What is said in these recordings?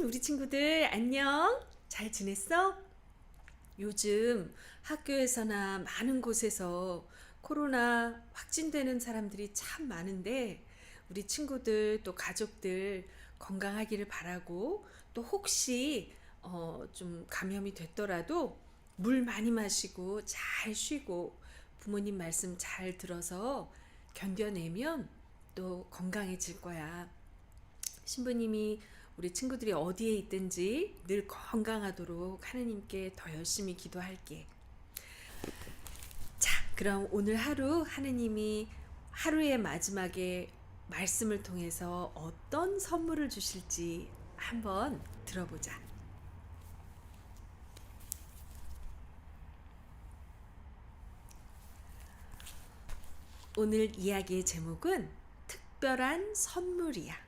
우리 친구들 안녕? 잘 지냈어? 요즘 학교에서나 많은 곳에서 코로나 확진되는 사람들이 참 많은데 우리 친구들 또 가족들 건강하기를 바라고 또 혹시 좀 감염이 됐더라도 물 많이 마시고 잘 쉬고 부모님 말씀 잘 들어서 견뎌내면 또 건강해질 거야. 신부님이 우리 친구들이 어디에 있든지 늘 건강하도록 하느님께 더 열심히 기도할게. 자, 그럼 오늘 하루 하느님이 하루의 마지막에 말씀을 통해서 어떤 선물을 주실지 한번 들어보자. 오늘 이야기의 제목은 특별한 선물이야.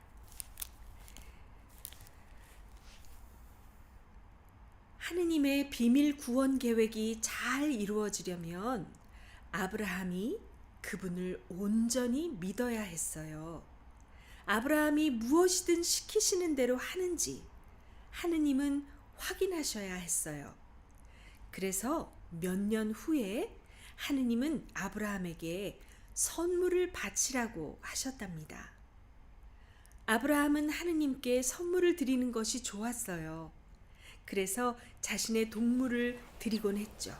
하느님의 비밀 구원 계획이 잘 이루어지려면 아브라함이 그분을 온전히 믿어야 했어요. 아브라함이 무엇이든 시키시는 대로 하는지 하느님은 확인하셔야 했어요. 그래서 몇 년 후에 하느님은 아브라함에게 선물을 바치라고 하셨답니다. 아브라함은 하느님께 선물을 드리는 것이 좋았어요. 그래서 자신의 동물을 드리곤 했죠.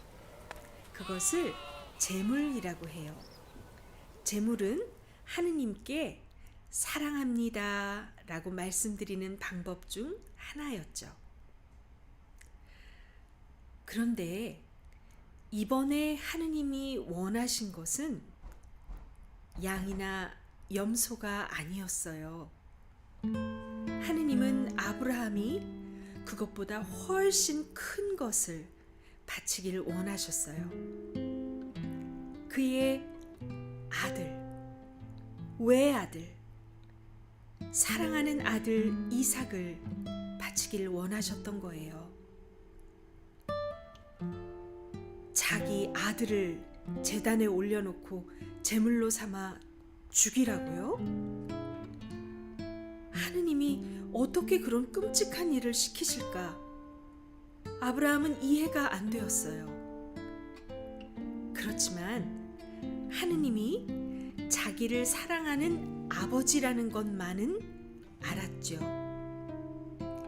그것을 제물이라고 해요. 제물은 하느님께 사랑합니다 라고 말씀드리는 방법 중 하나였죠. 그런데 이번에 하느님이 원하신 것은 양이나 염소가 아니었어요. 하느님은 아브라함이 그것보다 훨씬 큰 것을 바치기를 원하셨어요. 그의 아들, 외아들, 사랑하는 아들 이삭을 바치기를 원하셨던 거예요. 자기 아들을 제단에 올려놓고 제물로 삼아 죽이라고요? 하느님이 어떻게 그런 끔찍한 일을 시키실까? 아브라함은 이해가 안 되었어요. 그렇지만 하느님이 자기를 사랑하는 아버지라는 것만은 알았죠.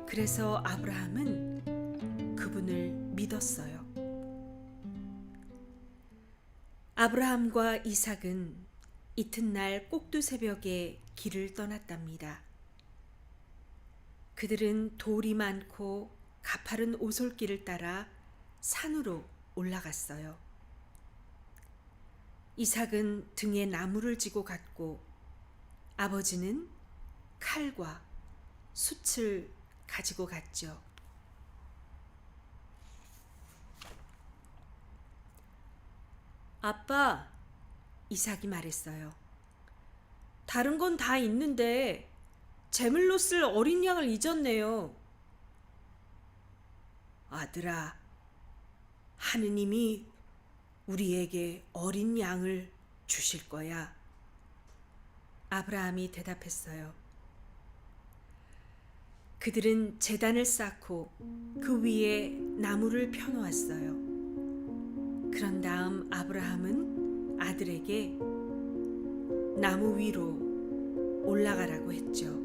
그래서 아브라함은 그분을 믿었어요. 아브라함과 이삭은 이튿날 꼭두새벽에 길을 떠났답니다. 그들은 돌이 많고 가파른 오솔길을 따라 산으로 올라갔어요. 이삭은 등에 나무를 지고 갔고 아버지는 칼과 숯을 가지고 갔죠. 아빠, 이삭이 말했어요. 다른 건 다 있는데 제물로 쓸 어린 양을 잊었네요. 아들아, 하느님이 우리에게 어린 양을 주실 거야. 아브라함이 대답했어요. 그들은 제단을 쌓고 그 위에 나무를 펴놓았어요. 그런 다음 아브라함은 아들에게 나무 위로 올라가라고 했죠.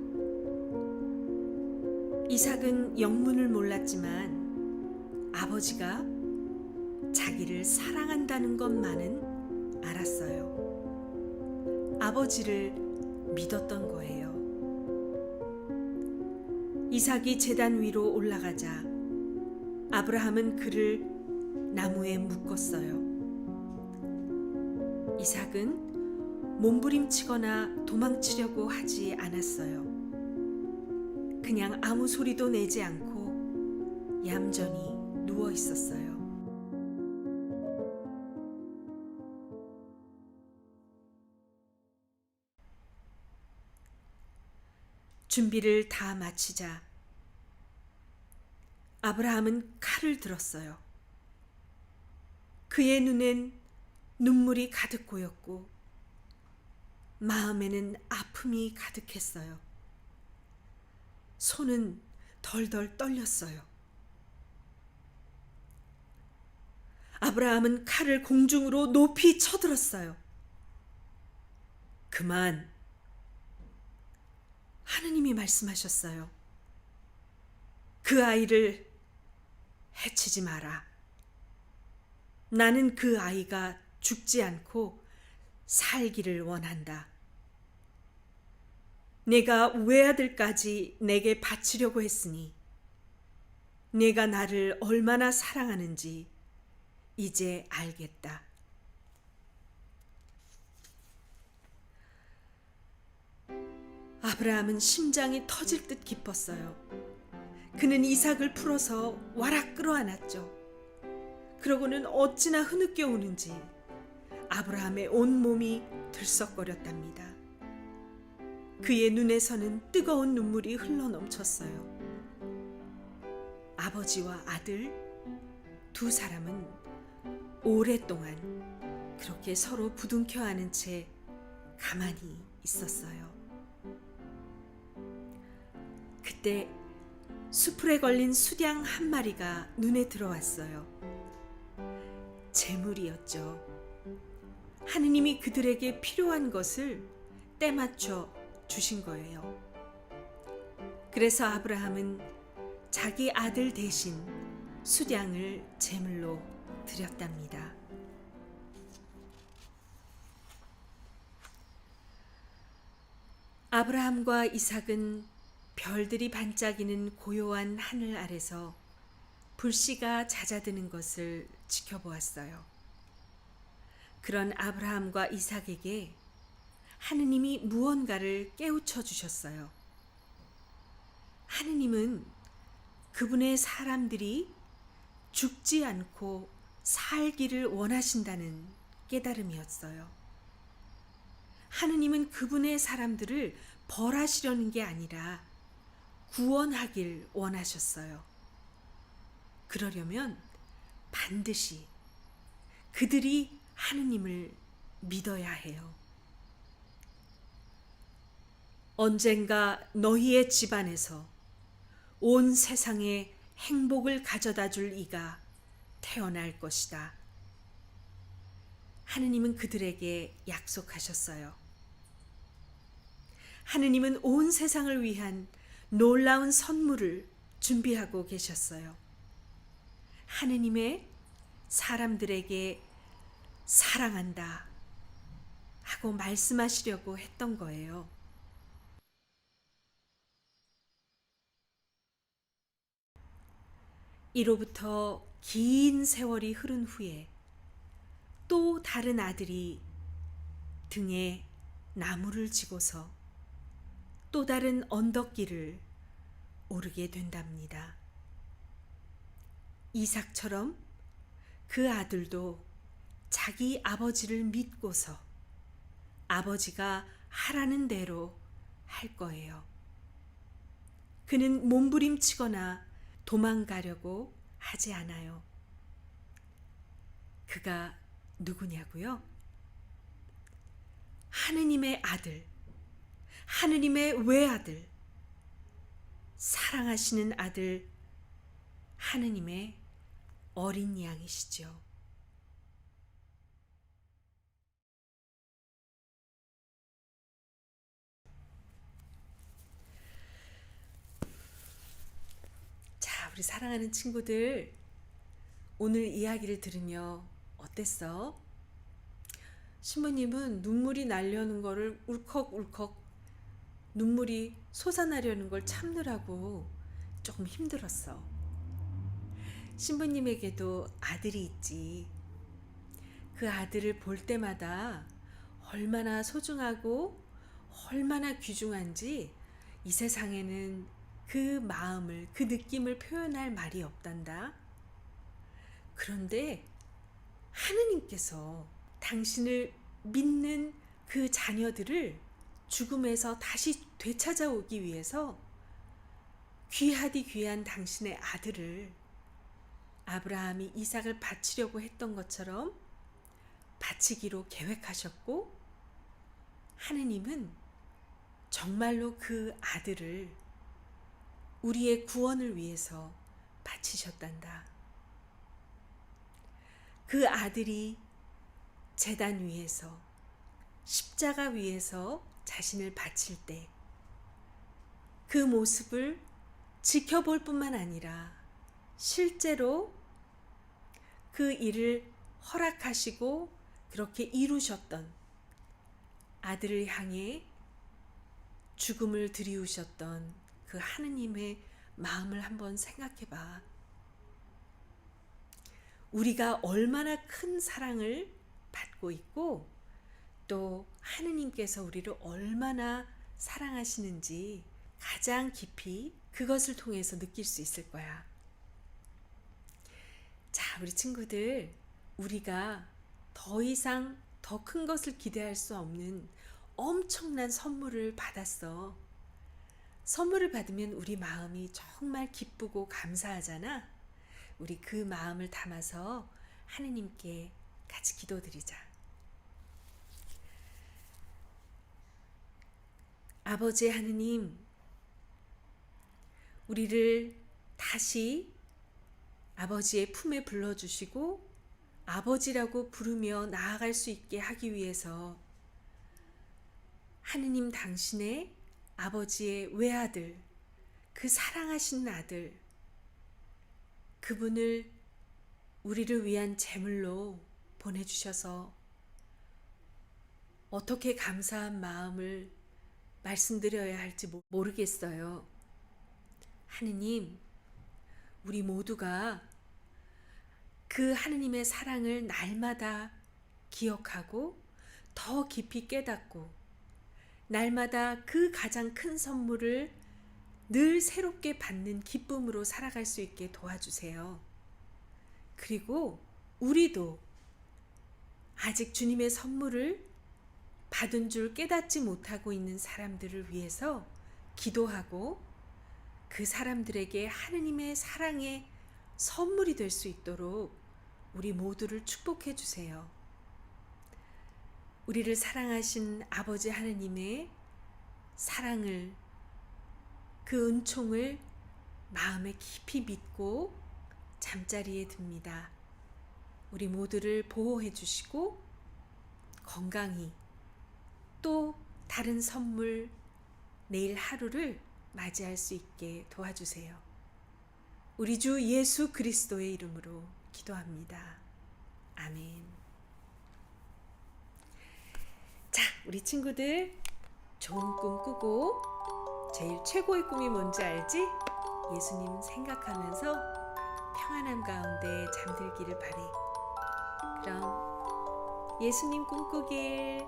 이삭은 영문을 몰랐지만 아버지가 자기를 사랑한다는 것만은 알았어요. 아버지를 믿었던 거예요. 이삭이 제단 위로 올라가자 아브라함은 그를 나무에 묶었어요. 이삭은 몸부림치거나 도망치려고 하지 않았어요. 그냥 아무 소리도 내지 않고 얌전히 누워 있었어요. 준비를 다 마치자 아브라함은 칼을 들었어요. 그의 눈엔 눈물이 가득 고였고 마음에는 아픔이 가득했어요. 손은 덜덜 떨렸어요. 아브라함은 칼을 공중으로 높이 쳐들었어요. 그만. 하느님이 말씀하셨어요. 그 아이를 해치지 마라. 나는 그 아이가 죽지 않고 살기를 원한다. 내가 외아들까지 내게 바치려고 했으니 내가 나를 얼마나 사랑하는지 이제 알겠다. 아브라함은 심장이 터질 듯 기뻤어요. 그는 이삭을 풀어서 와락 끌어안았죠. 그러고는 어찌나 흐느껴 우는지 아브라함의 온몸이 들썩거렸답니다. 그의 눈에서는 뜨거운 눈물이 흘러넘쳤어요. 아버지와 아들 두 사람은 오랫동안 그렇게 서로 부둥켜 안은 채 가만히 있었어요. 그때 수풀에 걸린 수량 한 마리가 눈에 들어왔어요. 재물이었죠. 하느님이 그들에게 필요한 것을 때맞춰 주신 거예요. 그래서 아브라함은 자기 아들 대신 수량을 제물로 드렸답니다. 아브라함과 이삭은 별들이 반짝이는 고요한 하늘 아래서 불씨가 잦아드는 것을 지켜보았어요. 그런 아브라함과 이삭에게 하느님이 무언가를 깨우쳐 주셨어요. 하느님은 그분의 사람들이 죽지 않고 살기를 원하신다는 깨달음이었어요. 하느님은 그분의 사람들을 벌하시려는 게 아니라 구원하길 원하셨어요. 그러려면 반드시 그들이 하느님을 믿어야 해요. 언젠가 너희의 집안에서 온 세상에 행복을 가져다 줄 이가 태어날 것이다. 하느님은 그들에게 약속하셨어요. 하느님은 온 세상을 위한 놀라운 선물을 준비하고 계셨어요. 하느님의 사람들에게 사랑한다 하고 말씀하시려고 했던 거예요. 이로부터 긴 세월이 흐른 후에 또 다른 아들이 등에 나무를 지고서 또 다른 언덕길을 오르게 된답니다. 이삭처럼 그 아들도 자기 아버지를 믿고서 아버지가 하라는 대로 할 거예요. 그는 몸부림치거나 도망가려고 하지 않아요. 그가 누구냐고요? 하느님의 아들, 하느님의 외아들, 사랑하시는 아들, 하느님의 어린 양이시죠. 자, 우리 사랑하는 친구들, 오늘 이야기를 들으며 어땠어? 신부님은 눈물이 나려는 거를 울컥울컥 눈물이 솟아나려는 걸 참느라고 조금 힘들었어. 신부님에게도 아들이 있지. 그 아들을 볼 때마다 얼마나 소중하고 얼마나 귀중한지 이 세상에는 그 마음을, 그 느낌을 표현할 말이 없단다. 그런데 하느님께서 당신을 믿는 그 자녀들을 죽음에서 다시 되찾아오기 위해서 귀하디 귀한 당신의 아들을 아브라함이 이삭을 바치려고 했던 것처럼 바치기로 계획하셨고, 하느님은 정말로 그 아들을 우리의 구원을 위해서 바치셨단다. 그 아들이 제단 위에서 십자가 위에서 자신을 바칠 때 그 모습을 지켜볼 뿐만 아니라 실제로 그 일을 허락하시고 그렇게 이루셨던 아들을 향해 죽음을 드리우셨던 그 하느님의 마음을 한번 생각해 봐. 우리가 얼마나 큰 사랑을 받고 있고 또 하느님께서 우리를 얼마나 사랑하시는지 가장 깊이 그것을 통해서 느낄 수 있을 거야. 자, 우리 친구들, 우리가 더 이상 더 큰 것을 기대할 수 없는 엄청난 선물을 받았어. 선물을 받으면 우리 마음이 정말 기쁘고 감사하잖아. 우리 그 마음을 담아서 하느님께 같이 기도드리자. 아버지 하느님, 우리를 다시 아버지의 품에 불러주시고 아버지라고 부르며 나아갈 수 있게 하기 위해서 하느님 당신의 아버지의 외아들, 그 사랑하신 아들, 그분을 우리를 위한 제물로 보내주셔서 어떻게 감사한 마음을 말씀드려야 할지 모르겠어요. 하느님, 우리 모두가 그 하느님의 사랑을 날마다 기억하고 더 깊이 깨닫고 날마다 그 가장 큰 선물을 늘 새롭게 받는 기쁨으로 살아갈 수 있게 도와주세요. 그리고 우리도 아직 주님의 선물을 받은 줄 깨닫지 못하고 있는 사람들을 위해서 기도하고 그 사람들에게 하느님의 사랑의 선물이 될 수 있도록 우리 모두를 축복해 주세요. 우리를 사랑하신 아버지 하느님의 사랑을, 그 은총을 마음에 깊이 믿고 잠자리에 듭니다. 우리 모두를 보호해 주시고 건강히 또 다른 선물 내일 하루를 맞이할 수 있게 도와주세요. 우리 주 예수 그리스도의 이름으로 기도합니다. 아멘. 자, 우리 친구들 좋은 꿈 꾸고 제일 최고의 꿈이 뭔지 알지? 예수님 생각하면서 평안함 가운데 잠들기를 바래. 그럼 예수님 꿈꾸길.